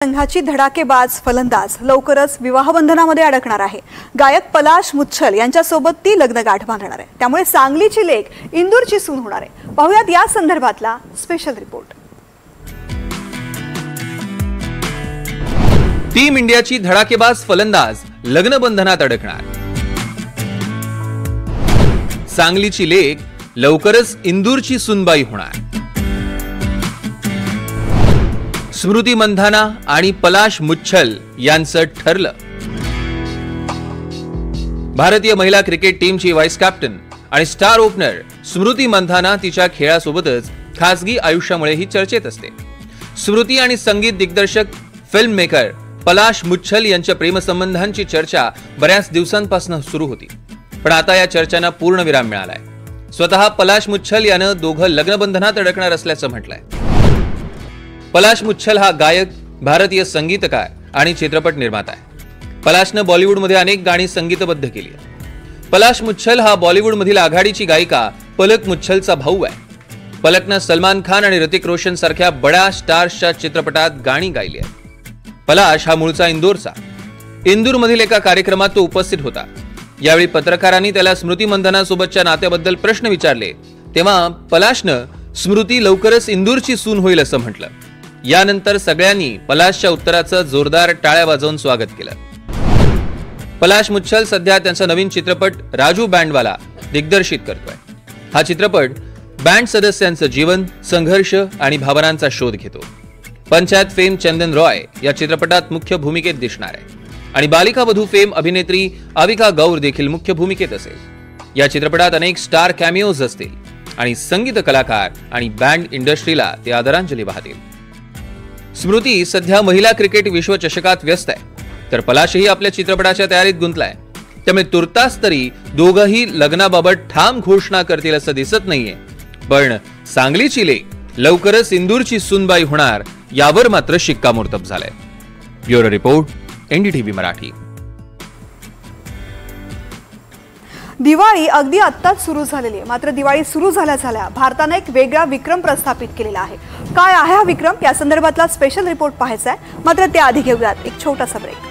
संघाची धडाकेबाज फलंदाज लवकरच विवाहबंधनामध्ये अडकणार आहे। गायक पलाश मुच्छल यांच्यासोबत ती लग्न गाठ बांधणार आहे। त्यामुळे सांगलीची लेक इंदूरची सून होणार आहे। पाहूयात या संदर्भातला स्पेशल रिपोर्ट। टीम इंडियाची धडाकेबाज फलंदाज लग्न बंधनात अडकणार। सांगलीची लेक लवकरच इंदूरची सूनबाई होणार। स्मृती मंधाना आणि पलाश मुच्छल यांचं ठरलं। भारतीय महिला क्रिकेट टीमची व्हाईस कॅप्टन आणि स्टार ओपनर स्मृती मंधाना तिच्या खेळासोबतच खासगी आयुष्यामुळेही चर्चेत असते। स्मृती आणि संगीत दिग्दर्शक फिल्म मेकर पलाश मुच्छल यांच्या प्रेमसंबंधांची चर्चा बऱ्याच दिवसांपासून सुरू होती, पण आता या चर्चांना पूर्ण विराम मिळालाय। स्वतः पलाश मुच्छल यानं दोघं लग्नबंधनात अडकणार असल्याचं म्हटलंय। पलाश मुच्छल हा गायक, भारतीय संगीतकार आणि चित्रपट निर्माता आहे। पलाशनं बॉलिवूडमध्ये अनेक गाणी संगीतबद्ध केली आहेत। पलाश मुच्छल हा बॉलिवूडमधील आघाडीची गायिका पलक मुच्छलचा भाऊ आहे। पलकनं सलमान खान आणि ऋतिक रोशन सारख्या बड्या स्टार्सच्या चित्रपटात गाणी गायली आहेत। पलाश हा मूळचा इंदोरचा। इंदूरमधील एका कार्यक्रमात तो उपस्थित होता। यावेळी पत्रकारांनी त्याला स्मृती मंधानासोबतच्या नात्याबद्दल प्रश्न विचारले, तेव्हा पलाशनं स्मृती लवकरच इंदूरची सून होईल असं म्हटलं। यानंतर सगळ्यांनी पलाशच्या उत्तराचं जोरदार टाळ्या वाजवून स्वागत केलं। पलाश मुच्छल सध्या त्यांचा नवीन चित्रपट राजू बँडवाला दिग्दर्शित करतोय। हा चित्रपट बँड सदस्यांचं जीवन, संघर्ष आणि भावनांचा शोध घेतो। पंचायत फेम चंदन रॉय या चित्रपटात मुख्य भूमिकेत दिसणार आहे आणि बालिका वधू फेम अभिनेत्री अविका गौर देखील मुख्य भूमिकेत असेल। या चित्रपटात अनेक स्टार कॅमिओज असतील आणि संगीत कलाकार आणि बँड इंडस्ट्रीला ते आदरांजली वाहतील। स्मृती सध्या महिला क्रिकेट विश्वचषकात व्यस्त आहे, तर पलाशही आपल्या चित्रपटाच्या तयारीत गुंतलाय। त्यामुळे तुर्तास तरी दोघंही लग्नाबाबत ठाम घोषणा करतील असं दिसत नाहीये, पण सांगलीची लेक लवकरच इंदूरची सूनबाई होणार यावर मात्र शिक्कामोर्तब झालंय। Bureau report, NDTV Marathi. Diwali अगदी आत्ताच सुरू झालेली आहे, मात्र दिवाळी सुरू झाल्या भारताने एक वेगळा विक्रम प्रस्थापित केलेला आहे। काय आहे हा विक्रम, या संदर्भातला स्पेशल रिपोर्ट पाहायचा आहे, मात्र त्याआधी घेऊयात एक छोटासा ब्रेक।